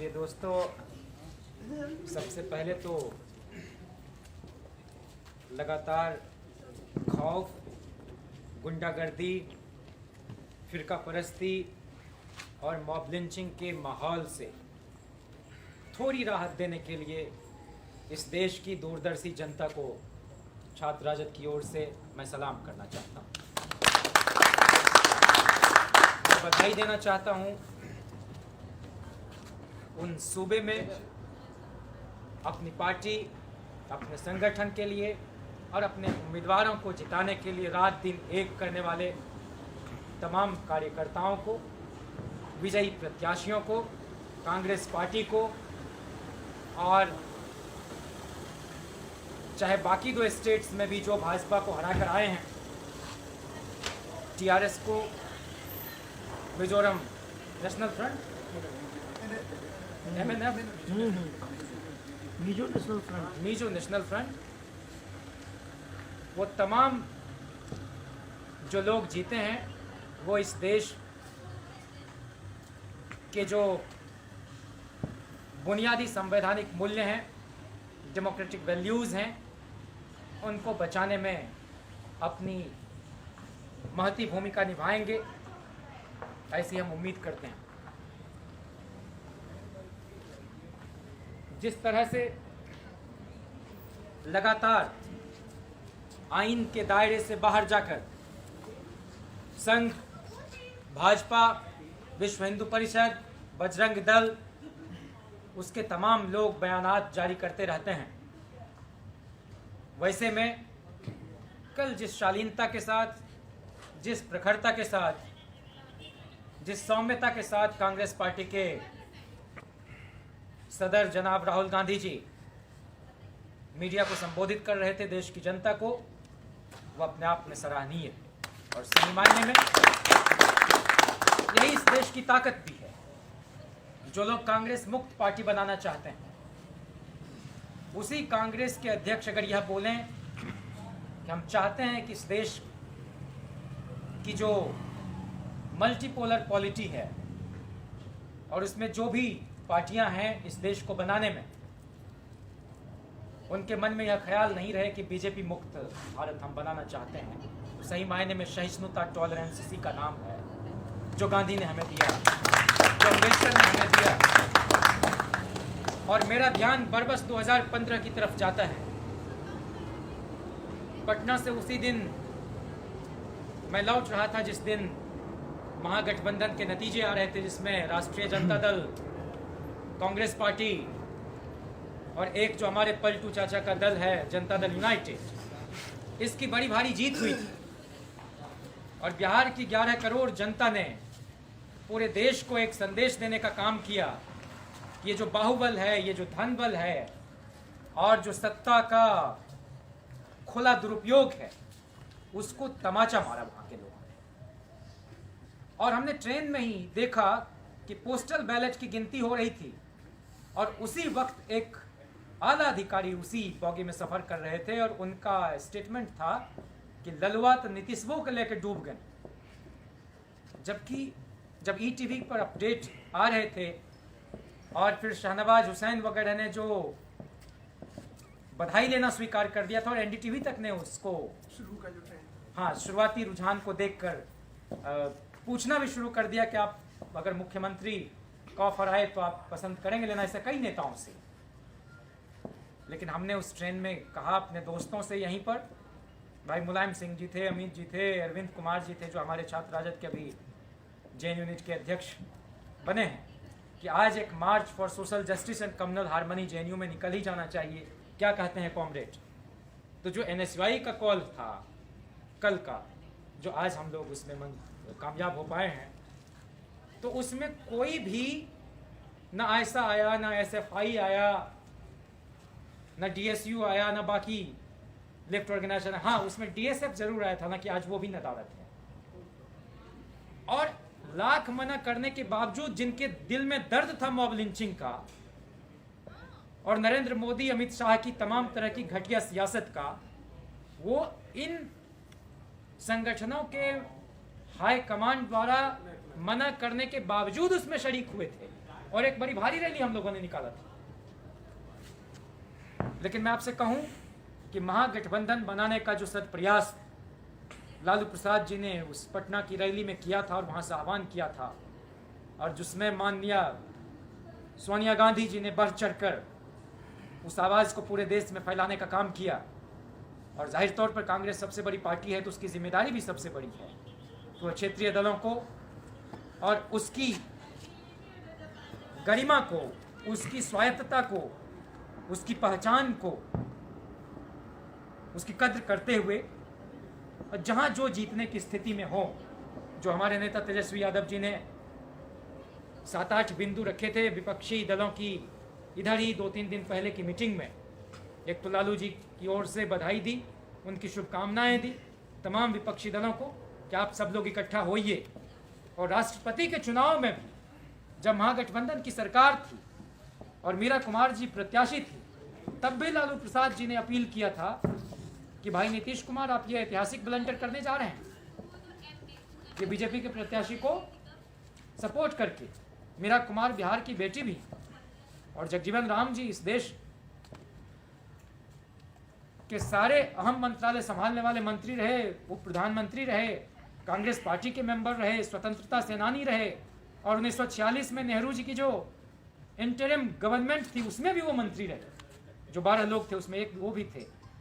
प्रिय दोस्तों, सबसे पहले तो लगातार खौफ, गुंडागर्दी, फिरका परस्ती और मॉब लिंचिंग के माहौल से थोड़ी राहत देने के लिए इस देश की दूरदर्शी जनता को छात्र राजद की ओर से मैं सलाम करना चाहता हूँ। मैं बधाई देना चाहता हूँ उन सूबे में अपनी पार्टी, अपने संगठन के लिए और अपने उम्मीदवारों को जिताने के लिए रात दिन एक करने वाले तमाम कार्यकर्ताओं को, विजयी प्रत्याशियों को, कांग्रेस पार्टी को और चाहे बाकी दो स्टेट्स में भी जो भाजपा को हराकर आए हैं, टीआरएस को, Mizoram national front, MNF, Mizo national front, वो तमाम जो लोग जीते हैं वो इस देश के जो बुनियादी संवैधानिक मूल्य हैं, डेमोक्रेटिक वैल्यूज़ हैं, उनको बचाने में अपनी महती भूमिका निभाएंगे, ऐसी हम उम्मीद करते हैं। जिस तरह से लगातार आइन के दायरे से बाहर जाकर संघ, भाजपा, विश्व हिंदू परिषद, बजरंग दल, उसके तमाम लोग बयानात जारी करते रहते हैं, वैसे में कल जिस शालीनता के साथ, जिस प्रखरता के साथ, जिस सौम्यता के साथ कांग्रेस पार्टी के सदर जनाब राहुल गांधी जी मीडिया को संबोधित कर रहे थे, देश की जनता को, वो अपने आप में सराहनीय है। और सही मायने में यही इस देश की ताकत भी है। जो लोग कांग्रेस मुक्त पार्टी बनाना चाहते हैं, उसी कांग्रेस के अध्यक्ष अगर यह बोलें कि हम चाहते हैं कि इस देश की जो मल्टीपोलर पॉलिटी है और उसमें जो भी पार्टियां हैं इस देश को बनाने में, उनके मन में यह ख्याल नहीं रहे कि बीजेपी मुक्त भारत हम बनाना चाहते हैं, तो सही मायने में सहिष्णुता, टॉलरेंस इसी का नाम है जो गांधी ने हमें दिया, जो अम्बेडकर ने हमें दिया। और मेरा ध्यान बरबस 2015 की तरफ जाता है। पटना से उसी दिन मैं लौट रहा था जिस दिन महागठबंधन के नतीजे आ रहे थे, जिसमें राष्ट्रीय जनता दल, कांग्रेस पार्टी और एक जो हमारे पलटू चाचा का दल है जनता दल यूनाइटेड, इसकी बड़ी भारी जीत हुई थी। और बिहार की 11 करोड़ जनता ने पूरे देश को एक संदेश देने का काम किया। ये जो बाहुबल है, ये जो धन बल है और जो सत्ता का खुला दुरुपयोग है, उसको तमाचा मारा वहां के लोगों ने। और हमने ट्रेन में ही देखा कि पोस्टल बैलेट की गिनती हो रही थी और उसी वक्त एक आला अधिकारी उसी बॉगी में सफर कर रहे थे और उनका स्टेटमेंट था कि ललुआ तो नीतीशवो को लेकर डूब गए। जबकि जब ईटीवी पर अपडेट आ रहे थे और फिर शहनवाज हुसैन वगैरह ने जो बधाई लेना स्वीकार कर दिया था और एनडीटीवी तक ने उसको शुरुआती रुझान को देखकर पूछना भी शुरू कर दिया कि आप अगर मुख्यमंत्री का ऑफर आए तो आप पसंद करेंगे लेना, ऐसे कई नेताओं से। लेकिन हमने उस ट्रेन में कहा अपने दोस्तों से, यहीं पर भाई मुलायम सिंह जी थे, अमित जी थे, अरविंद कुमार जी थे जो हमारे छात्र राजद के अभी जेएन यूनिट के अध्यक्ष बने हैं, कि आज एक march for social justice and communal harmony JNU में निकल ही जाना चाहिए। क्या कहते हैं कॉमरेड? तो जो एनएसयूआई का कॉल था कल का, जो आज हम लोग उसमें कामयाब हो पाए हैं, तो उसमें कोई भी ना ऐसा आया, ना एसएफआई आया, ना डीएसयू आया, ना बाकी लेफ्ट ऑर्गेनाइजेशन। हाँ, उसमें डीएसएफ जरूर आया था ना, कि आज वो भी नदारत है। और लाख मना करने के बावजूद जिनके दिल में दर्द था मॉब लिंचिंग का और नरेंद्र मोदी, अमित शाह की तमाम तरह की घटिया सियासत का, वो इन संगठनों के हाई कमांड द्वारा मना करने के बावजूद उसमें शरीक हुए थे। और एक बड़ी भारी रैली हम लोगों ने निकाला था। लेकिन मैं आपसे कहूं कि महागठबंधन बनाने का जो सद प्रयास लालू प्रसाद जी ने उस पटना की रैली में किया था और वहां से आह्वान किया था, और जिसमें माननीय सोनिया गांधी जी ने बढ़ चढ़कर उस आवाज़ को पूरे देश में फैलाने का काम किया, और जाहिर तौर पर कांग्रेस सबसे बड़ी पार्टी है तो उसकी जिम्मेदारी भी सबसे बड़ी है। तो क्षेत्रीय दलों को और उसकी गरिमा को, उसकी स्वायत्तता को, उसकी पहचान को, उसकी कद्र करते हुए, और जहां जो जीतने की स्थिति में हो, जो हमारे नेता तेजस्वी यादव जी ने 7-8 बिंदु रखे थे विपक्षी दलों की इधर ही 2-3 दिन पहले की मीटिंग में, एक तो लालू जी की ओर से बधाई दी, उनकी शुभकामनाएं दी तमाम विपक्षी दलों को कि आप सब लोग इकट्ठा होइए। और राष्ट्रपति के चुनाव में भी जब महागठबंधन की सरकार थी और मीरा कुमार जी प्रत्याशी थी, तब भी लालू प्रसाद जी ने अपील किया था कि भाई नीतीश कुमार, आप ये ऐतिहासिक ब्लंडर करने जा रहे हैं कि बीजेपी के प्रत्याशी को सपोर्ट करके। मीरा कुमार बिहार की बेटी भी, और जगजीवन राम जी इस देश के सारे अहम मंत्रालय संभालने वाले मंत्री रहे, उप प्रधानमंत्री रहे, कांग्रेस पार्टी के मेंबर रहे, स्वतंत्रता सेनानी रहे, और 1946 में नेहरू जी की जो इंटरिम गवर्नमेंट थी उसमें भी वो मंत्री रहे, जो 12 लोग थे उसमें एक वो भी थे।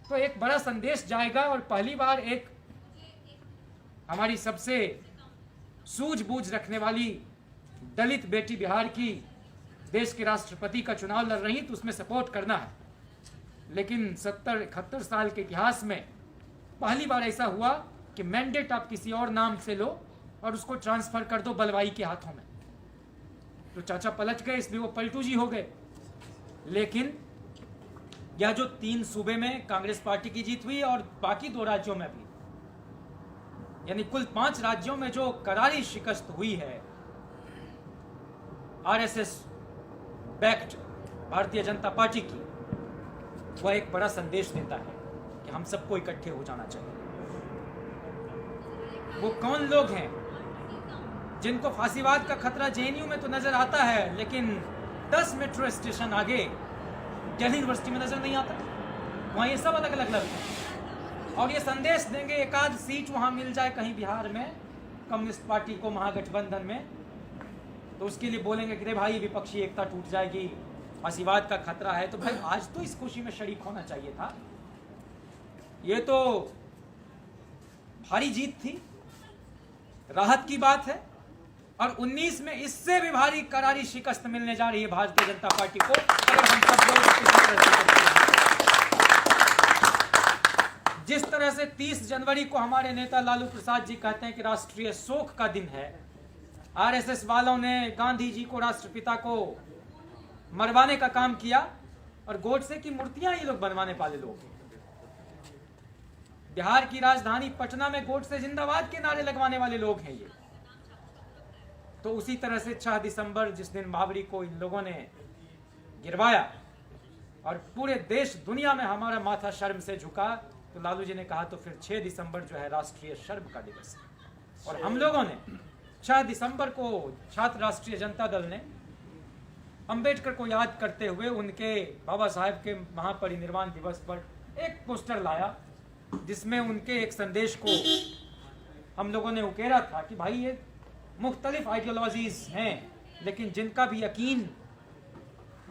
तो एक बड़ा संदेश जाएगा, और पहली बार एक हमारी सबसे सूझबूझ रखने वाली दलित बेटी बिहार की देश के राष्ट्रपति का चुनाव लड़ रही, तो उसमें सपोर्ट करना है। लेकिन 70-71 साल के इतिहास में पहली बार ऐसा हुआ कि मैंडेट आप किसी और नाम से लो और उसको ट्रांसफर कर दो बलवाई के हाथों में। तो चाचा पलट गए, इसलिए वो पलटू जी हो गए। लेकिन यह जो 3 सूबे में कांग्रेस पार्टी की जीत हुई और बाकी 2 राज्यों में भी, यानी कुल 5 राज्यों में जो करारी शिकस्त हुई है RSS backed Bharatiya Janata party की, वह एक बड़ा संदेश देता है कि हम सबको इकट्ठे हो जाना चाहिए। वो कौन लोग हैं जिनको फांसीवाद का खतरा जेएनयू में तो नजर आता है, लेकिन 10 मेट्रो स्टेशन आगे दिल्ली यूनिवर्सिटी में नजर नहीं आता। वहाँ ये सब अलग अलग लगते हैं, और ये संदेश देंगे एक आध सीट वहाँ मिल जाए कहीं बिहार में कम्युनिस्ट पार्टी को महागठबंधन में, तो उसके लिए बोलेंगे कि रे भाई विपक्षी एकता टूट जाएगी, फांसीवाद का खतरा है। तो भाई आज तो इस खुशी में शरीक होना चाहिए था। ये तो भारी जीत थी, राहत की बात है, और 19 में इससे भी भारी करारी शिकस्त मिलने जा रही है भारतीय जनता पार्टी को, अगर हम सब लोग जिस तरह से 30 जनवरी को हमारे नेता लालू प्रसाद जी कहते हैं कि राष्ट्रीय शोक का दिन है। आरएसएस वालों ने गांधी जी को, राष्ट्रपिता को मरवाने का काम किया, और गोडसे की मूर्तियां ये लोग बनवाने वाले लोग। बिहार की राजधानी पटना में गोडसे जिंदाबाद के नारे लगवाने वाले लोग हैं ये। तो उसी तरह से 6 दिसंबर जिस दिन बाबरी को इन लोगों ने गिरवाया और पूरे देश दुनिया में हमारा माथा शर्म से झुका, तो लालू जी ने कहा तो फिर 6 दिसंबर जो है राष्ट्रीय शर्म का दिवस है। और हम लोगों ने 6 दिसंबर को छात्र राष्ट्रीय जनता दल ने अंबेडकर को याद करते हुए उनके बाबा साहेब के महापरिनिर्वाण दिवस पर एक पोस्टर लाया, जिसमें उनके एक संदेश को हम लोगों ने उकेरा था कि भाई ये मुख्तलिफ आइडियोलॉजीज हैं, लेकिन जिनका भी यकीन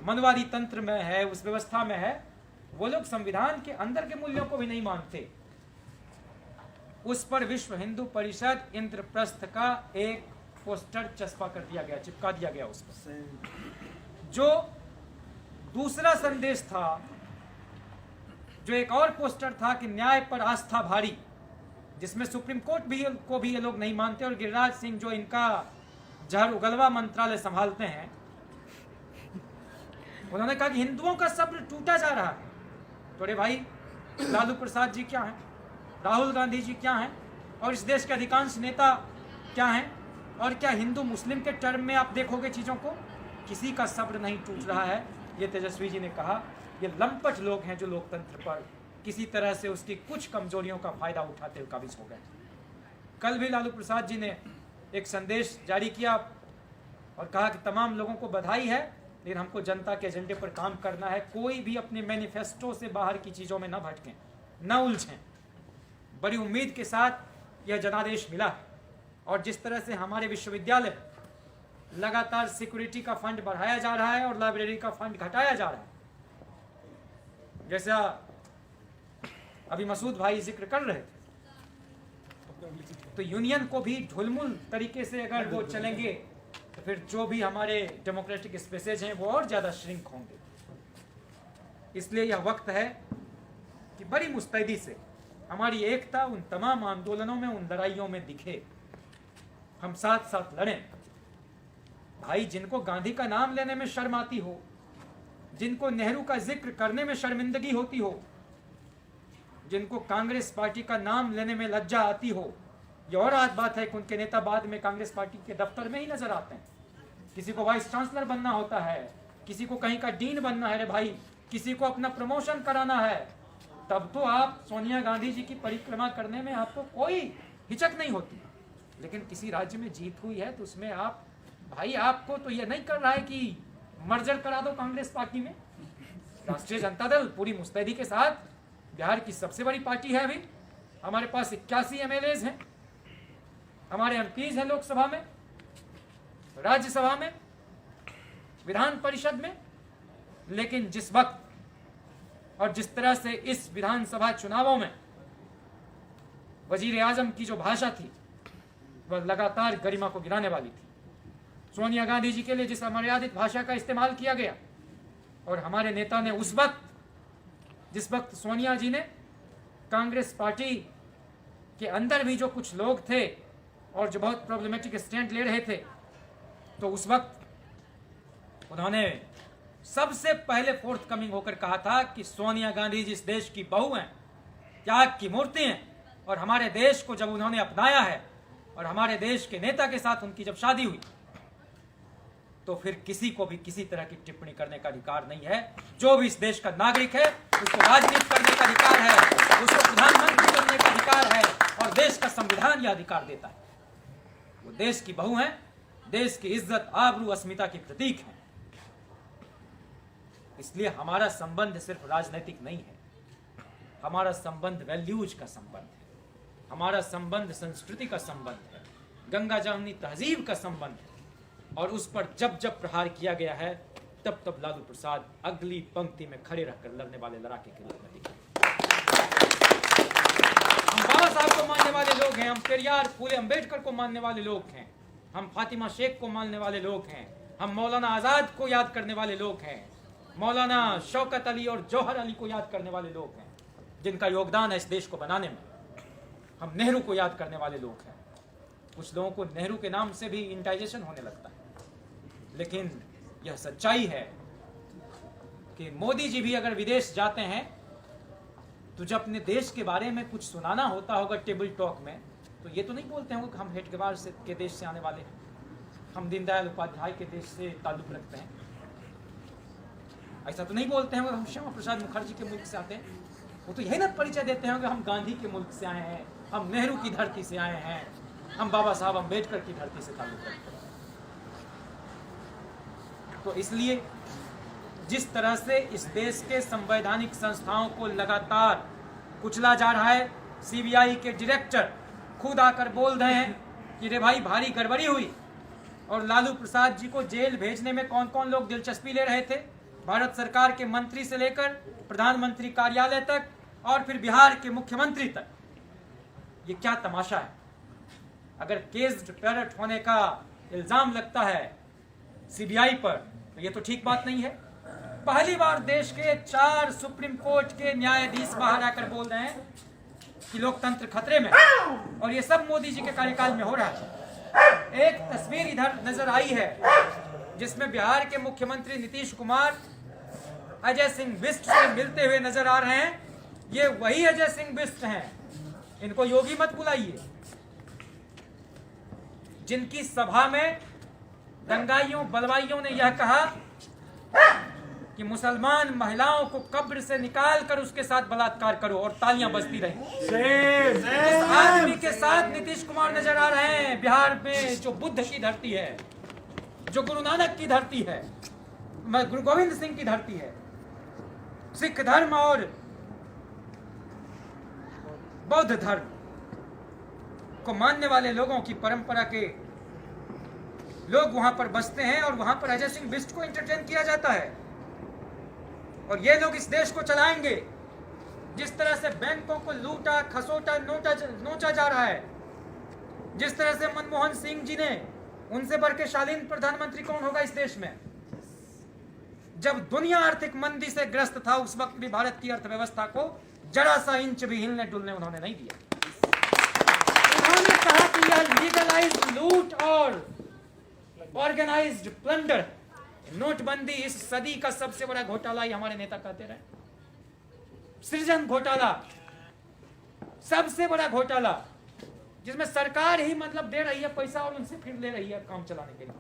मनवादी तंत्र में है, उस व्यवस्था में है, वो लोग संविधान के अंदर के मूल्यों को भी नहीं मानते। उस पर विश्व हिंदू परिषद इंद्रप्रस्थ का एक पोस्टर चस्पा कर दिया गया, चिपका दिया गया उस पर। जो दूसरा संदेश था, जो एक और पोस्टर था कि न्याय पर आस्था भारी, जिसमें सुप्रीम कोर्ट भी को भी ये लोग नहीं मानते, और गिरिराज सिंह जो इनका जहर उगलवा मंत्रालय संभालते हैं, उन्होंने कहा कि हिंदुओं का सब्र टूटा जा रहा है। तो अरे भाई, लालू प्रसाद जी क्या हैं, राहुल गांधी जी क्या हैं, और इस देश के अधिकांश नेता क्या हैं, और क्या हिंदू मुस्लिम के टर्म में आप देखोगे चीज़ों को, किसी का सब्र नहीं टूट रहा है। ये तेजस्वी जी ने कहा, ये लंपट लोग हैं जो लोकतंत्र पर किसी तरह से उसकी कुछ कमजोरियों का फायदा उठाते हुए काबिज हो गए। कल भी लालू प्रसाद जी ने एक संदेश जारी किया, और कहा कि तमाम लोगों को बधाई है, लेकिन हमको जनता के एजेंडे पर काम करना है। कोई भी अपने मैनिफेस्टो से बाहर की चीज़ों में न भटकें, न उलझें। बड़ी उम्मीद के साथ यह जनादेश मिला है। और जिस तरह से हमारे विश्वविद्यालय लगातार सिक्योरिटी का फंड बढ़ाया जा रहा है और लाइब्रेरी का फंड घटाया जा रहा है, जैसा अभी मसूद भाई जिक्र कर रहे थे, तो यूनियन को भी ढुलमुल तरीके से अगर वो चलेंगे तो फिर जो भी हमारे डेमोक्रेटिक स्पेसेज हैं वो और ज़्यादा श्रिंक होंगे। इसलिए यह वक्त है कि बड़ी मुस्तैदी से हमारी एकता उन तमाम आंदोलनों में, उन लड़ाइयों में दिखे। हम साथ साथ लड़ें। भाई, जिनको गांधी का नाम लेने में शर्म आती हो, जिनको नेहरू का जिक्र करने में शर्मिंदगी होती हो, जिनको कांग्रेस पार्टी का नाम लेने में लज्जा आती हो, ये और आज बात है कि उनके नेता बाद में कांग्रेस पार्टी के दफ्तर में ही नजर आते हैं। किसी को वाइस चांसलर बनना होता है, किसी को कहीं का डीन बनना है, रे भाई, किसी को अपना प्रमोशन कराना है, तब तो आप सोनिया गांधी जी की परिक्रमा करने में आपको कोई हिचक नहीं होती। लेकिन किसी राज्य में जीत हुई है तो उसमें आप, भाई, आपको तो यह नहीं कर रहा है कि मर्जर करा दो कांग्रेस पार्टी में। राष्ट्रीय जनता दल पूरी मुस्तैदी के साथ, बिहार की सबसे बड़ी पार्टी है, अभी हमारे पास 81 MLAs हैं, हमारे MPs हैं लोकसभा में, राज्यसभा में, विधान परिषद में। लेकिन जिस वक्त और जिस तरह से इस विधानसभा चुनावों में वजीर आजम की जो भाषा थी वह लगातार गरिमा को गिराने वाली थी। सोनिया गांधी जी के लिए जिस अमर्यादित भाषा का इस्तेमाल किया गया, और हमारे नेता ने उस वक्त, जिस वक्त सोनिया जी ने कांग्रेस पार्टी के अंदर भी जो कुछ लोग थे और जो बहुत प्रॉब्लमेटिक स्टैंड ले रहे थे, तो उस वक्त उन्होंने सबसे पहले फोर्थ कमिंग होकर कहा था कि सोनिया गांधी जी इस देश की बहू हैं, त्याग की मूर्ति हैं, और हमारे देश को जब उन्होंने अपनाया है और हमारे देश के नेता के साथ उनकी जब शादी हुई, तो फिर किसी को भी किसी तरह की टिप्पणी करने का अधिकार नहीं है। जो भी इस देश का नागरिक है उसको राजनीति करने का अधिकार है, उसको प्रधानमंत्री बनने का अधिकार है, और देश का संविधान यह अधिकार देता है। वो देश की बहू हैं, देश की इज्जत, आबरू, अस्मिता की प्रतीक है। इसलिए हमारा संबंध सिर्फ राजनीतिक नहीं है, हमारा संबंध वैल्यूज का संबंध है, हमारा संबंध संस्कृति का संबंध है, गंगा जमुनी तहजीब का संबंध है। और उस पर जब जब प्रहार किया गया है, तब तब लालू प्रसाद अगली पंक्ति में खड़े रहकर लड़ने वाले लड़ाके के रूप में दिखे। हम बाबा साहब को मानने वाले लोग हैं, हम पेरियार फूले अम्बेडकर को मानने वाले लोग हैं, हम फातिमा शेख को मानने वाले लोग हैं, हम मौलाना आजाद को याद करने वाले लोग हैं, मौलाना शौकत अली और जौहर अली को याद करने वाले लोग हैं, जिनका योगदान है इस देश को बनाने में। हम नेहरू को याद करने वाले लोग हैं। कुछ लोगों को नेहरू के नाम से भी इंटाइजेशन होने लगता है, लेकिन यह सच्चाई है कि मोदी जी भी अगर विदेश जाते हैं तो जब अपने देश के बारे में कुछ सुनाना होता होगा टेबल टॉक में, तो ये तो नहीं बोलते होंगे कि हम हेडगेवार के देश से आने वाले हैं, हम दीनदयाल उपाध्याय के देश से ताल्लुक रखते हैं। ऐसा तो नहीं बोलते हैं हम श्यामा प्रसाद मुखर्जी के मुल्क से आते हैं। वो तो यही ना परिचय देते हैं कि हम गांधी के मुल्क से आए हैं, हम नेहरू की धरती से आए हैं, हम बाबा साहब अम्बेडकर की धरती से ताल्लुक रखते हैं। तो इसलिए जिस तरह से इस देश के संवैधानिक संस्थाओं को लगातार कुचला जा रहा है, सीबीआई के डायरेक्टर खुद आकर बोल रहे हैं कि रे भाई भारी गड़बड़ी हुई, और लालू प्रसाद जी को जेल भेजने में कौन कौन लोग दिलचस्पी ले रहे थे, भारत सरकार के मंत्री से लेकर प्रधानमंत्री कार्यालय तक और फिर बिहार के मुख्यमंत्री तक। ये क्या तमाशा है। अगर केस पैरट होने का इल्जाम लगता है सीबीआई पर, तो ये तो ठीक बात नहीं है। पहली बार देश के 4 सुप्रीम कोर्ट के न्यायाधीश बाहर आकर बोल रहे हैं कि लोकतंत्र खतरे में, और ये सब मोदी जी के कार्यकाल में हो रहा है। एक तस्वीर इधर नजर आई है जिसमें बिहार के मुख्यमंत्री नीतीश कुमार अजय सिंह बिष्ट से मिलते हुए नजर आ रहे हैं। ये वही अजय सिंह बिष्ट हैं, इनको योगी मत बुलाइए, जिनकी सभा में दंगाइयों बलवाइयों ने यह कहा कि मुसलमान महिलाओं को कब्र से निकाल कर उसके साथ बलात्कार करो, और तालियां बजती रही। इस आदमी के साथ नीतीश कुमार नजर आ रहे हैं बिहार में, जो बुद्ध की धरती है, जो गुरु नानक की धरती है, गुरु गोविंद सिंह की धरती है, सिख धर्म और बौद्ध धर्म को मानने वाले लोगों की परंपरा के लोग वहां पर बसते हैं और वहां पर अजय सिंह बिष्ट को एंटरटेन किया जाता है। और ये लोग इस देश को चलाएंगे। जिस तरह से बैंकों को लूटा, खसोटा, नोचा जा रहा है, जिस तरह से मनमोहन सिंह जी ने, उनसे बढ़ के शालीन प्रधानमंत्री कौन होगा इस देश में? जब दुनिया आर्थिक मंदी से ग्रस्त था, उस वक्त भी भारत की अर्थव्यवस्था को जरा सा इंच भी हिलने डुलने उन्होंने नहीं दिया। उन्होंने कहा कि यह लीगलाइज्ड लूट और ऑर्गेनाइज्ड प्लंडर, नोटबंदी इस सदी का सबसे बड़ा घोटाला ही हमारे नेता कहते रहे। सृजन घोटाला, सबसे बड़ा घोटाला, जिसमें सरकार ही मतलब दे रही है पैसा और उनसे फिर ले रही है काम चलाने के लिए।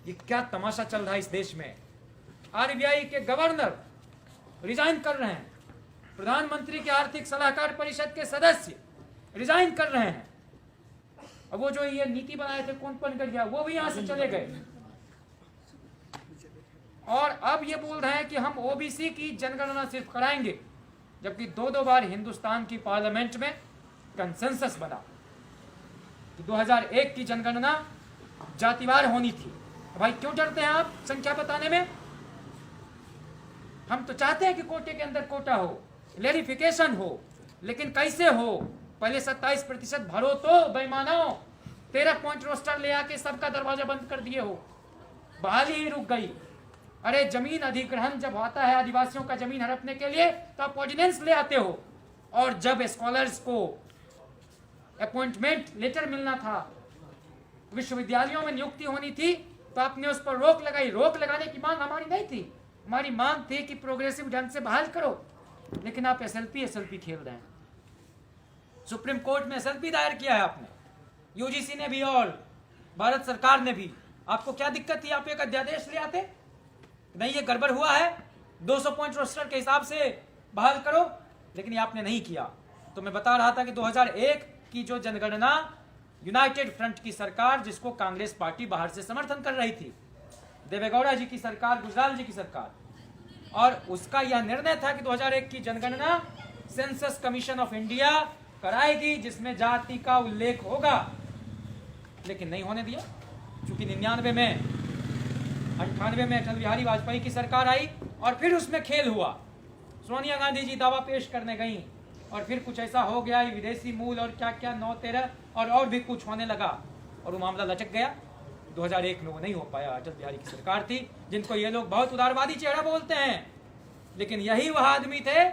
ये क्या तमाशा चल रहा है इस देश में? आरबीआई के गवर्नर रिजाइन कर रहे हैं, प्रधानमंत्री के आर्थिक सलाहकार परिषद के सदस्य रिजाइन कर रहे हैं, और वो जो ये नीति बनाए थे कौन बन कर गया, वो भी यहां से चले गए। और अब ये बोल रहे हैं कि हम ओबीसी की जनगणना सिर्फ कराएंगे, जबकि दो बार हिंदुस्तान की पार्लियामेंट में कंसेंसस बना कि 2001 की जनगणना जातिवार होनी थी। भाई क्यों डरते हैं आप संख्या बताने में? हम तो चाहते हैं कि कोटे के अंदर कोटा हो, क्लेरिफिकेशन हो, लेकिन कैसे हो? पहले 27% भरो तो बेईमानो। 13 पॉइंट रोस्टर ले आके सबका दरवाजा बंद कर दिए हो, बहाली ही रुक गई। अरे जमीन अधिग्रहण जब आता है आदिवासियों का जमीन हड़पने के लिए, तो आप ऑर्डिनेंस ले आते हो। और जब स्कॉलर्स को अपॉइंटमेंट लेटर मिलना था, विश्वविद्यालयों में नियुक्ति होनी थी, तो आपने उस पर रोक लगाई। रोक लगाने की मांग हमारी नहीं थी, हमारी मांग थी कि प्रोग्रेसिव ढंग से बहाल करो, लेकिन आप एसएलपी खेल रहे हैं। सुप्रीम कोर्ट में एसएलपी दायर किया है आपने, यूजीसी ने भी और भारत सरकार ने भी। आपको क्या दिक्कत थी? आप एक अध्यादेश ले आते, नहीं ये गड़बड़ हुआ है, 200 पॉइंट रोस्टर के हिसाब से बहाल करो, लेकिन ये आपने नहीं किया। तो मैं बता रहा था कि 2001 की जो जनगणना यूनाइटेड फ्रंट की सरकार, जिसको कांग्रेस पार्टी बाहर से समर्थन कर रही थी, देवेगौड़ा जी की सरकार, गुजराल जी की सरकार, और उसका यह निर्णय था कि 2001 की जनगणना सेंसस कमीशन ऑफ इंडिया कराएगी, जिसमें जाति का उल्लेख होगा, लेकिन नहीं होने दिया। चूंकि 99 में, 98 में अटल बिहारी वाजपेयी की सरकार आई और फिर उसमें खेल हुआ। सोनिया गांधी जी दावा पेश करने गई और फिर कुछ ऐसा हो गया, विदेशी मूल और क्या क्या 9-13 और भी कुछ होने लगा और वो मामला लटक गया। 2001 में वो नहीं हो पाया। अटल बिहारी की सरकार थी, जिनको ये लोग बहुत उदारवादी चेहरा बोलते हैं, लेकिन यही वह आदमी थे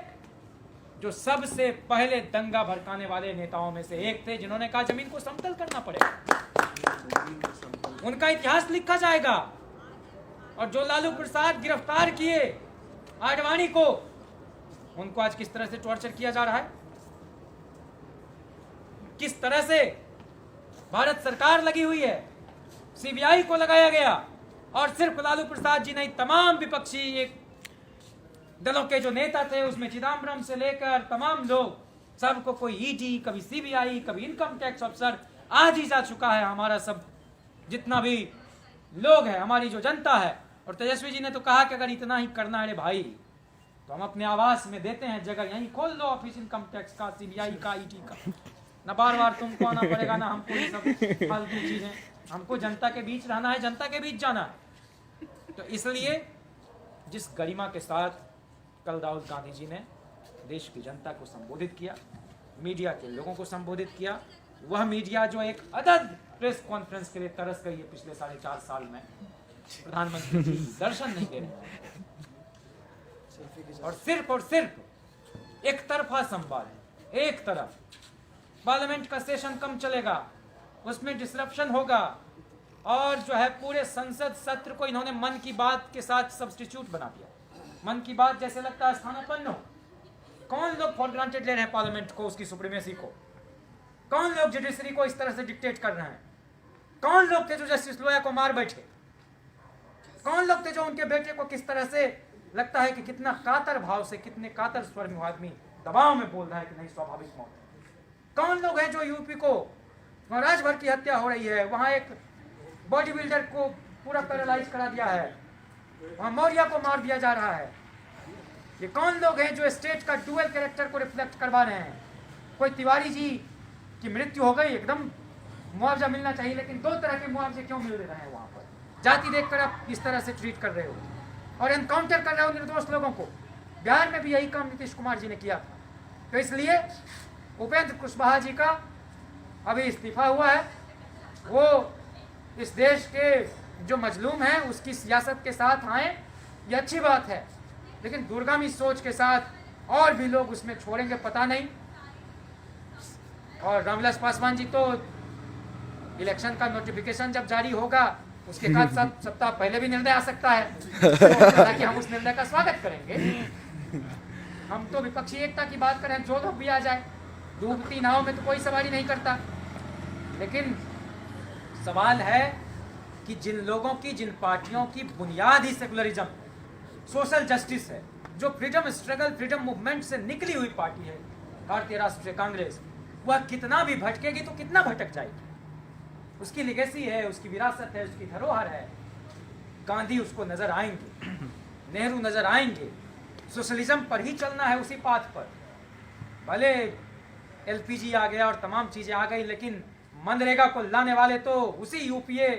जो सबसे पहले दंगा भड़काने वाले नेताओं में से एक थे, जिन्होंने कहा जमीन को समतल करना पड़ेगा। उनका इतिहास लिखा जाएगा। और जो लालू प्रसाद गिरफ्तार किए आडवाणी को, उनको आज किस तरह से टॉर्चर किया जा रहा है, किस तरह से भारत सरकार लगी हुई है, सीबीआई को लगाया गया। और सिर्फ लालू प्रसाद जी नहीं, तमाम विपक्षी एक दलों के जो नेता थे, उसमें चिदम्बरम से लेकर तमाम लोग, सबको कोई ईडी, कभी सीबीआई, कभी इनकम टैक्स अफसर आज ही जा चुका है। हमारा सब जितना भी लोग है, हमारी जो जनता है, और तेजस्वी जी ने तो कहा कि अगर इतना ही करना है रे भाई, तो हम अपने आवास में देते हैं जगह, यहीं खोल लो ऑफिस इनकम टैक्स का, सीबीआई का, ईडी का। ना बार बार तुमको आना पड़ेगा, ना हमको ये सब फालतू चीजें। हमको जनता के बीच रहना है, जनता के बीच जाना है। तो इसलिए जिस गरिमा के साथ कल राहुल गांधी जी ने देश की जनता को संबोधित किया, मीडिया के लोगों को संबोधित किया, वह मीडिया जो एक अदद प्रेस कॉन्फ्रेंस के लिए तरस गई है पिछले 4.5 साल में, प्रधानमंत्री जी दर्शन नहीं दे रहे और सिर्फ एक तरफा संवाद है। एक तरफ पार्लियामेंट का सेशन कम चलेगा, उसमें डिसरप्शन होगा, और जो है पूरे संसद सत्र को इन्होंने मन की बात के साथ सब्स्टिट्यूट बना दिया। मन की बात जैसे लगता है स्थानापन्न हो। कौन लोग फॉर ग्रांटेड ले रहे हैं पार्लियामेंट को, उसकी सुप्रीमेसी को? कौन लोग जुडिशरी को इस तरह से डिक्टेट कर रहे हैं? कौन लोग थे जो जस्टिस लोया को मार बैठे? कौन लोग थे जो उनके बेटे को किस तरह से लगता है कि कितना कातर भाव से, कितने कातर स्वर में आदमी दबाव में बोल रहा है कि नहीं स्वाभाविक मौत है? कौन लोग हैं जो यूपी को राजभर की हत्या हो रही है, वहां एक बॉडी बिल्डर को पूरा पैरालाइज करा दिया है, वहां मौर्य को मार दिया जा रहा है। ये कौन लोग हैं जो स्टेट का डुअल कैरेक्टर को रिफ्लेक्ट करवा रहे हैं? कोई तिवारी जी की मृत्यु हो गई, एकदम मुआवजा मिलना चाहिए, लेकिन 2 तरह के मुआवजे क्यों मिल रहे हैं वहां पर? जाति देखकर आप इस तरह से ट्रीट कर रहे हो और एनकाउंटर कर रहे हो निर्दोष लोगों को। बिहार में भी यही काम नीतीश कुमार जी ने किया था। तो इसलिए उपेंद्र कुशवाहा जी का अभी इस्तीफा हुआ है। वो इस देश के जो मजलूम हैं उसकी सियासत के साथ आए, ये अच्छी बात है, लेकिन दूरगामी सोच के साथ और भी लोग उसमें छोड़ेंगे पता नहीं। और रामविलास पासवान जी तो इलेक्शन का नोटिफिकेशन जब जारी होगा उसके 1 सप्ताह पहले भी निर्णय आ सकता है, ताकि हम उस निर्णय का स्वागत करेंगे। हम तो विपक्षी एकता की बात करें, जो लोग भी आ जाए, डूबती नाव में तो कोई सवारी नहीं करता। लेकिन सवाल है कि जिन लोगों की, जिन पार्टियों की बुनियाद ही सेकुलरिज्म, सोशल जस्टिस है, जो फ्रीडम स्ट्रगल, फ्रीडम मूवमेंट से निकली हुई पार्टी है भारतीय राष्ट्रीय कांग्रेस, वह कितना भी भटकेगी तो कितना भटक जाएगी। उसकी लिगेसी है, उसकी विरासत है, उसकी धरोहर है। गांधी उसको नजर आएंगे, नेहरू नजर आएंगे। सोशलिज्म पर ही चलना है, उसी पाथ पर। भले एलपीजी आ गया और तमाम चीजें आ गई, लेकिन मनरेगा को लाने वाले तो उसी यूपीए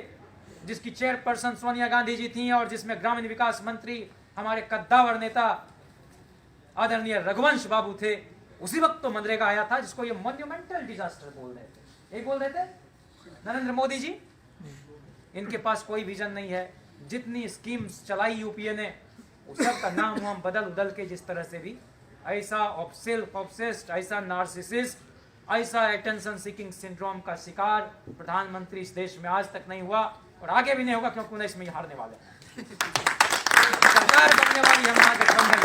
जिसकी चेयरपर्सन सोनिया गांधी जी थी और जिसमें ग्रामीण विकास मंत्री हमारे कद्दावर नेता आदरणीय रघुवंश बाबू थे। उसी वक्त तो मनरेगा आया था, जिसको ये मॉन्यूमेंटल डिजास्टर बोल रहे थे। यही बोल रहे थे नरेंद्र मोदी जी। इनके पास कोई विजन नहीं है। जितनी स्कीम्स चलाई यूपीए ने, उस सब का नाम हम बदल उदल के जिस तरह से भी, ऐसा ऑब्सेस्ड, ऐसा नार्सिसिस्ट, ऐसा अटेंशन सीकिंग सिंड्रोम का शिकार प्रधानमंत्री इस देश में आज तक नहीं हुआ और आगे भी नहीं होगा, क्योंकि 19 में हारने वाले हैं। सरकार बनने वाली है महागठबंधन।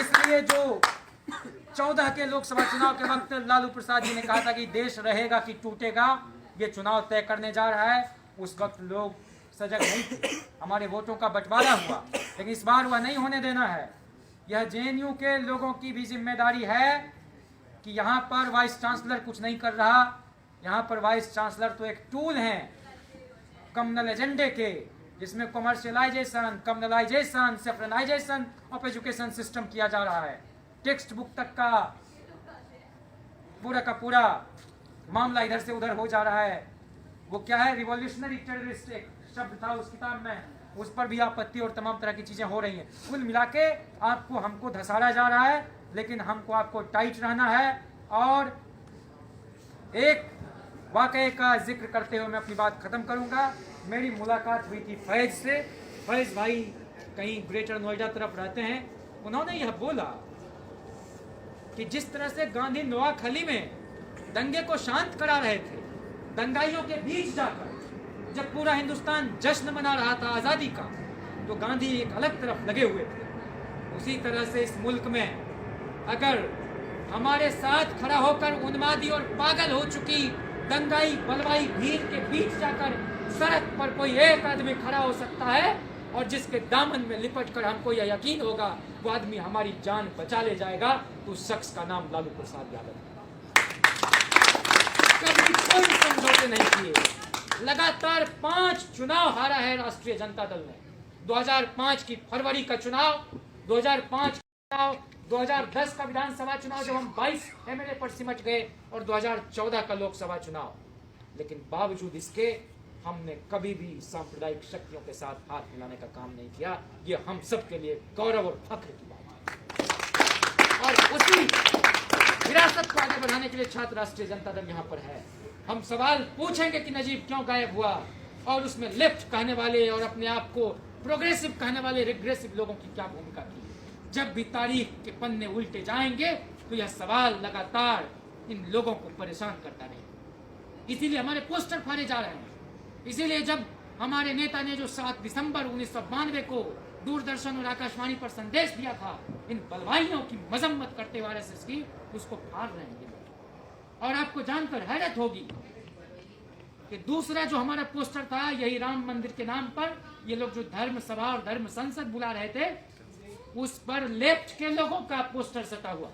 इसलिए जो 14 के लोकसभा चुनाव के वक्त लालू प्रसाद जी ने कहा था कि देश रहेगा कि टूटेगा, ये चुनाव तय करने जा रहा है, उस वक्त लोग सजग नहीं थे। हमारे वोटों का बंटवारा हुआ, लेकिन इस बार वह नहीं होने देना है। यह जेएनयू के लोगों की भी जिम्मेदारी है कि यहाँ पर वाइस चांसलर कुछ नहीं कर रहा। यहाँ पर वाइस चांसलर तो एक टूल हैं कम्युनल एजेंडे के, जिसमें commercialisation, communalisation, saffronisation of education system किया जा रहा है। टेक्स्ट बुक तक का पूरा मामला इधर से उधर हो जा रहा है। वो क्या है, रिवॉल्यूशनरी टेररिस्ट एक शब्द था उस किताब में, उस पर भी आपत्ति और तमाम तरह की चीजें हो रही हैं। कुल मिला के आपको हमको धसारा जा रहा है, लेकिन हमको आपको टाइट रहना है। और एक वाकये का जिक्र करते हुए मैं अपनी बात खत्म करूंगा। मेरी मुलाकात हुई थी फैज से। फैज भाई कहीं ग्रेटर नोएडा तरफ रहते हैं। उन्होंने यह बोला कि जिस तरह से गांधी नोआखली में दंगे को शांत करा रहे थे, दंगाइयों के बीच जाकर, जब पूरा हिंदुस्तान जश्न मना रहा था आजादी का, तो गांधी एक अलग तरफ लगे हुए थे। उसी तरह से इस मुल्क में अगर हमारे साथ खड़ा होकर उन्मादी और पागल हो चुकी दंगाई बलवाई भीड़ के बीच जाकर सड़क पर कोई एक आदमी खड़ा हो सकता है और जिसके दामन में लिपट कर हमको यह यकीन होगा वो आदमी हमारी जान बचा ले जाएगा, तो उस शख्स का नाम लालू प्रसाद यादव है। कभी कोई समझौते नहीं किए। लगातार 5 चुनाव हारा है राष्ट्रीय जनता दल ने। 2005 की फरवरी का चुनाव, 2005 का चुनाव, 2010 का विधानसभा चुनाव जब हम 22 एमएलए पर सिमट गए, और 2014 का लोकसभा चुनाव। लेकिन बावजूद इसके हमने कभी भी सांप्रदायिक शक्तियों के साथ हाथ मिलाने का काम नहीं किया। ये हम सब के लिए गौरव और फख्र की बात है। और उसी विरासत को आगे बढ़ाने के लिए छात्र राष्ट्रीय जनता दल यहाँ पर है। हम सवाल पूछेंगे कि नजीब क्यों गायब हुआ, और उसमें लेफ्ट कहने वाले और अपने आप को प्रोग्रेसिव कहने वाले रिग्रेसिव लोगों की क्या भूमिका थी। जब भी तारीख के पन्ने उल्टे जाएंगे तो यह सवाल लगातार इन लोगों को परेशान करता रहेगा। इसीलिए हमारे पोस्टर फाड़े जा रहे हैं। इसीलिए जब हमारे नेता ने जो 7 दिसंबर 1992 को दूरदर्शन और आकाशवाणी पर संदेश दिया था, इन बलवाइयों की मजम्मत करते हुए आरएसएस की, उसको फाड़ रहे हैं। और आपको जानकर हैरत होगी कि दूसरा जो हमारा पोस्टर था, यही राम मंदिर के नाम पर ये लोग जो धर्म सभा और धर्म संसद बुला रहे थे, उस पर लेफ्ट के लोगों का पोस्टर सटा हुआ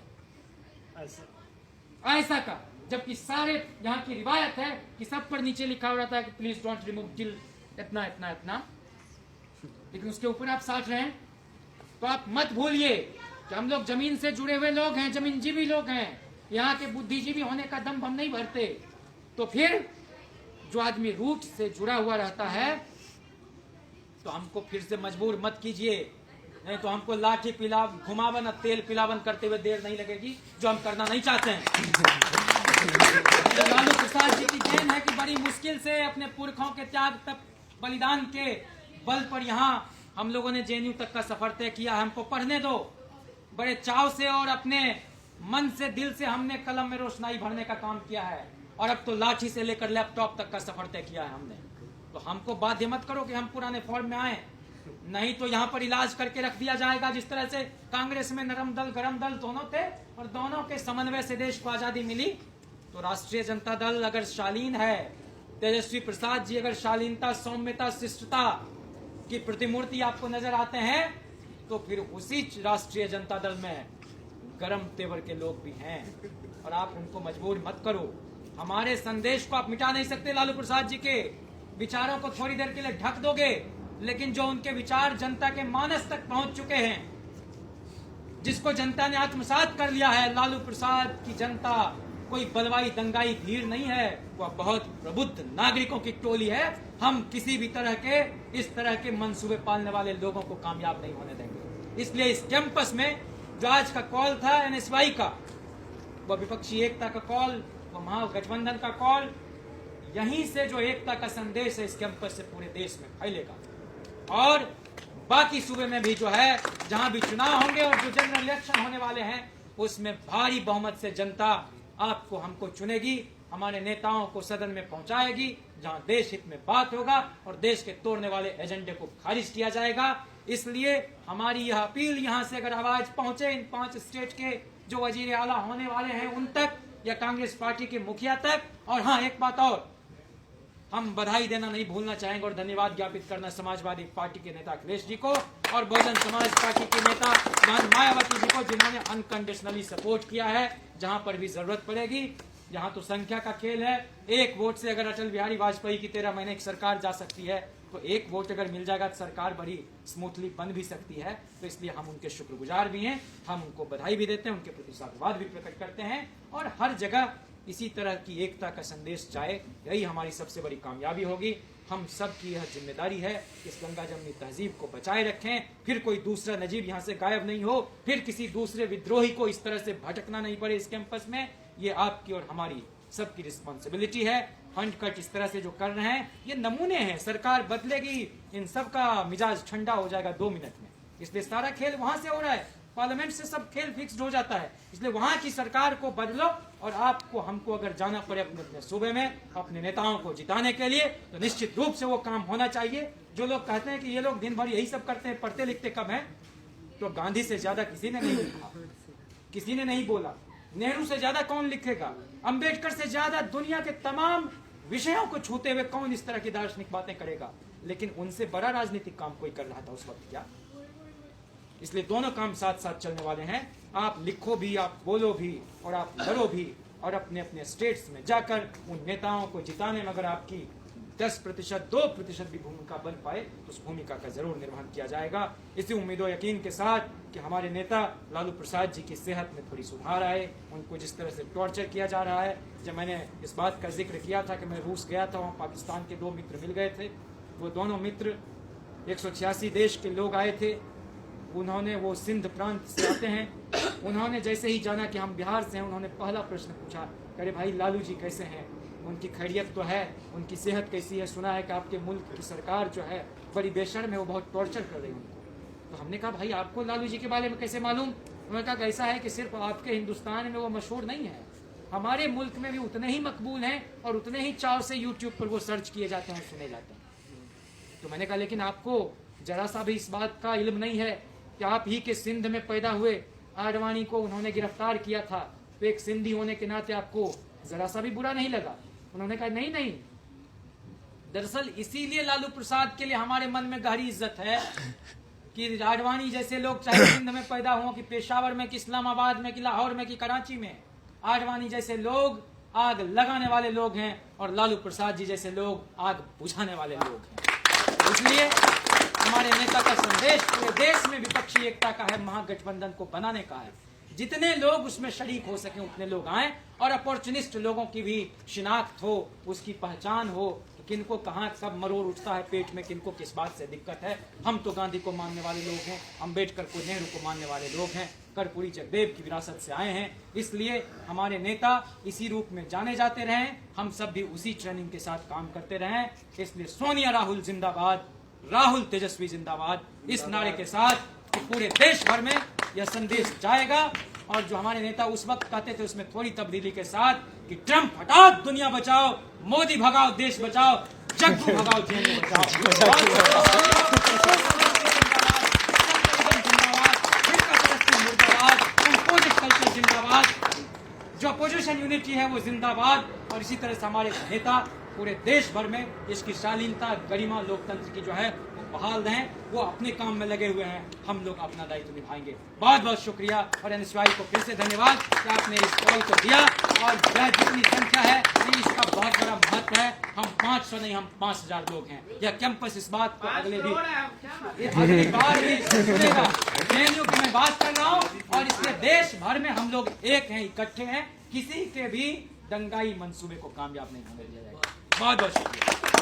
ऐसा का। जबकि सारे यहाँ की रिवायत है कि सब पर नीचे लिखा हो रहा था कि प्लीज डोंट रिमूव टिल इतना इतना इतना, लेकिन उसके ऊपर आप साट रहे हैं। तो आप मत भूलिए कि हम लोग जमीन से जुड़े हुए लोग हैं, जमीनजीवी लोग हैं, यहाँ के बुद्धिजीवी होने का दम हम नहीं भरते। तो फिर जो आदमी रूट से जुड़ा हुआ रहता है, तो हमको फिर से मजबूर मत कीजिए, नहीं तो हमको लाठी पिला घुमावन और तेल पिलावन करते हुए देर नहीं लगेगी, जो हम करना नहीं चाहते हैं। लालू प्रसाद जी की देन है कि बड़ी मुश्किल से अपने पुरखों के त्याग तक बलिदान के बल पर यहाँ हम लोगों ने जेएनयू तक का सफर तय किया। हमको पढ़ने दो, बड़े चाव से और अपने मन से दिल से हमने कलम में रोशनाई भरने का काम किया है, और अब तो लाठी से लेकर लैपटॉप तक का सफर तय किया है हमने। तो हमको बाध्य मत करो कि हम पुराने फॉर्म में आए, नहीं तो यहाँ पर इलाज करके रख दिया जाएगा। जिस तरह से कांग्रेस में नरम दल गरम दल दोनों थे और दोनों के समन्वय से देश को आजादी मिली, तो राष्ट्रीय जनता दल अगर शालीन है, तेजस्वी प्रसाद जी अगर शालीनता, सौम्यता, शिष्टता की प्रतिमूर्ति आपको नजर आते हैं, तो फिर उसी राष्ट्रीय जनता दल में गरम तेवर के लोग भी हैं, और आप उनको मजबूर मत करो। हमारे संदेश को आप मिटा नहीं सकते। लालू प्रसाद जी के विचारों को थोड़ी देर के लिए ढक दोगे, लेकिन जो उनके विचार जनता के मानस तक पहुंच चुके हैं, जिसको जनता ने आत्मसात कर लिया है, लालू प्रसाद की जनता कोई बलवाई दंगाई धीर नहीं है, वह बहुत प्रबुद्ध नागरिकों की टोली है। हम किसी भी तरह के इस तरह के मंसूबे पालने वाले लोगों को कामयाब नहीं होने देंगे। इसलिए इस कैंपस में जो आज का कॉल था एनएसवाई का, वह विपक्षी एकता का कॉल, वह महागठबंधन का कॉल, यहीं से जो एकता का संदेश है इस कैंपस से पूरे देश में फैलेगा। और बाकी सूबे में भी जो है, जहां भी चुनाव होंगे और जो जनरल इलेक्शन होने वाले हैं, उसमें भारी बहुमत से जनता आपको हमको चुनेगी, हमारे नेताओं को सदन में पहुंचाएगी, जहां देश हित में बात होगा और देश के तोड़ने वाले एजेंडे को खारिज किया जाएगा। इसलिए हमारी यह अपील यहां से अगर आवाज पहुंचे इन 5 स्टेट के जो वजीर आला होने वाले हैं उन तक, या कांग्रेस पार्टी के मुखिया तक। और हाँ, एक बात और, हम बधाई देना नहीं भूलना चाहेंगे और धन्यवाद ज्ञापित करना समाजवादी पार्टी के नेता अखिलेश जी को और बहुजन समाज पार्टी के नेता मायावती जी को, जिन्होंने अनकंडीशनली सपोर्ट किया है जहां पर भी जरूरत पड़ेगी। यहाँ तो संख्या का खेल है, एक वोट से अगर अटल बिहारी वाजपेयी की 13 महीने की सरकार जा सकती है, तो एक वोट अगर मिल जाएगा तो सरकार बड़ी स्मूथली बन भी सकती है। तो इसलिए हम उनके शुक्रगुजार भी हैं, हम उनको बधाई भी देते हैं, उनके प्रति साधुवाद भी प्रकट करते हैं, और हर जगह इसी तरह की एकता का संदेश जाए, यही हमारी सबसे बड़ी कामयाबी होगी। हम सब की यह जिम्मेदारी है कि इस गंगा जमनी तहजीब को बचाए रखें, फिर कोई दूसरा नजीब यहाँ से गायब नहीं हो, फिर किसी दूसरे विद्रोही को इस तरह से भटकना नहीं पड़े इस कैंपस में। ये आपकी और हमारी सबकी रिस्पॉन्सिबिलिटी है। फंड कट इस तरह से जो कर रहे हैं, ये नमूने हैं, सरकार बदलेगी, इन सब का मिजाज ठंडा हो जाएगा 2 मिनट में। इसलिए सारा खेल वहां से हो रहा है, पार्लियामेंट से सब खेल फिक्स्ड हो जाता है। इसलिए वहां की सरकार को बदलो, और आपको हमको अगर जाना पड़े अपने अपने सूबे में अपने नेताओं को जिताने के लिए, तो निश्चित रूप से वो काम होना चाहिए। जो लोग कहते हैं कि ये लोग दिन भर यही सब करते हैं, पढ़ते लिखते कम है, तो गांधी से ज्यादा किसी ने नहीं लिखा, किसी ने नहीं बोला। नेहरू से ज्यादा कौन लिखेगा? अंबेडकर से ज्यादा दुनिया के तमाम विषयों को छूते हुए कौन इस तरह की दार्शनिक बातें करेगा? लेकिन उनसे बड़ा राजनीतिक काम कोई कर रहा था उस वक्त क्या? इसलिए दोनों काम साथ साथ चलने वाले हैं। आप लिखो भी, आप बोलो भी, और आप लड़ो भी, और अपने अपने स्टेट्स में जाकर उन नेताओं को जिताने में अगर आपकी 10%, 2% भी भूमिका बन पाए, तो उस भूमिका का जरूर निर्वहन किया जाएगा। इसी उम्मीद और यकीन के साथ कि हमारे नेता लालू प्रसाद जी की सेहत में थोड़ी सुधार आए, उनको जिस तरह से टॉर्चर किया जा रहा है। जब मैंने इस बात का जिक्र किया था कि मैं रूस गया था, वहाँ पाकिस्तान के 2 मित्र मिल गए थे। वो दोनों मित्र 186 देश के लोग आए थे। उन्होंने, वो सिंध प्रांत से आते हैं, उन्होंने जैसे ही जाना कि हम बिहार से हैं, उन्होंने पहला प्रश्न पूछा, अरे भाई लालू जी कैसे हैं, उनकी खैरियत तो है, उनकी सेहत कैसी है? सुना है कि आपके मुल्क की सरकार जो है बड़ी बेशर्म है, वो बहुत टॉर्चर कर रही है उनको। तो हमने कहा भाई आपको लालू जी के बारे में कैसे मालूम? उन्होंने कहा ऐसा है कि सिर्फ आपके हिंदुस्तान में वो मशहूर नहीं है, हमारे मुल्क में भी उतने ही मकबूल हैं और उतने ही चाव से यूट्यूब पर वो सर्च किए जाते हैं, सुने जाते हैं। तो मैंने कहा लेकिन आपको जरा सा भी इस बात का इल्म नहीं है कि आप ही के सिंध में पैदा हुए आडवाणी को उन्होंने गिरफ्तार किया था, तो एक सिंधी होने के नाते आपको जरा सा भी बुरा नहीं लगा? उन्होंने कहा नहीं नहीं, दरअसल इसीलिए लालू प्रसाद के लिए हमारे मन में गहरी इज्जत है कि आडवाणी जैसे लोग चाहे सिंध में पैदा हो, कि पेशावर में, कि इस्लामाबाद में, कि लाहौर में, कि कराची में, आडवाणी जैसे लोग आग लगाने वाले लोग हैं और लालू प्रसाद जी जैसे लोग आग बुझाने वाले लोग हैं। इसलिए हमारे नेता का संदेश पूरे देश में विपक्षी एकता का है, महागठबंधन को बनाने का है। जितने लोग उसमें शरीक हो सके उतने लोग आए और अपॉर्चुनिस्ट लोगों की भी शिनाख्त हो, उसकी पहचान हो, किनको कहाँ सब मरोड़ उठता है पेट में, किनको किस बात से दिक्कत है। हम तो गांधी को मानने वाले लोग हैं, अम्बेडकर को, नेहरू को मानने वाले लोग हैं, कर्पूरी जगदेव की विरासत से आए हैं। इसलिए हमारे नेता इसी रूप में जाने जाते रहे, हम सब भी उसी ट्रेनिंग के साथ काम करते रहें। इसलिए सोनिया राहुल जिंदाबाद, राहुल तेजस्वी जिंदाबाद, इस नारे के साथ पूरे देश भर में यह संदेश जाएगा। और जो हमारे नेता उस वक्त कहते थे उसमें थोड़ी तब्दीली के साथ कि ट्रंप हटाओ दुनिया बचाओ, मोदी भगाओ देश बचाओ, जग्गू भगाओ जेल बचाओ। जिंदाबाद, जो अपोजिशन यूनिटी है वो जिंदाबाद। और इसी तरह से हमारे नेता पूरे देश भर में इसकी शालीनता, गरिमा, लोकतंत्र की जो है बहाल रहें। वो अपने काम में लगे हुए हैं, हम लोग अपना दायित्व निभाएंगे। बहुत बहुत शुक्रिया और एनएसवाई को फिर से धन्यवाद कि आपने इस कॉल को दिया। और जितनी संख्या है इसका बहुत बड़ा महत्व है। हम 500 नहीं, हम 5000 लोग हैं। यह कैंपस इस बात को अगली बार भी सुनेगा। जेएनयू की मैं बात कर रहा हूँ और इसलिए देश भर में हम लोग एक हैं, इकट्ठे हैं। किसी के भी दंगाई मंसूबे को कामयाब नहीं होने दिया जाएगा। बहुत बहुत शुक्रिया।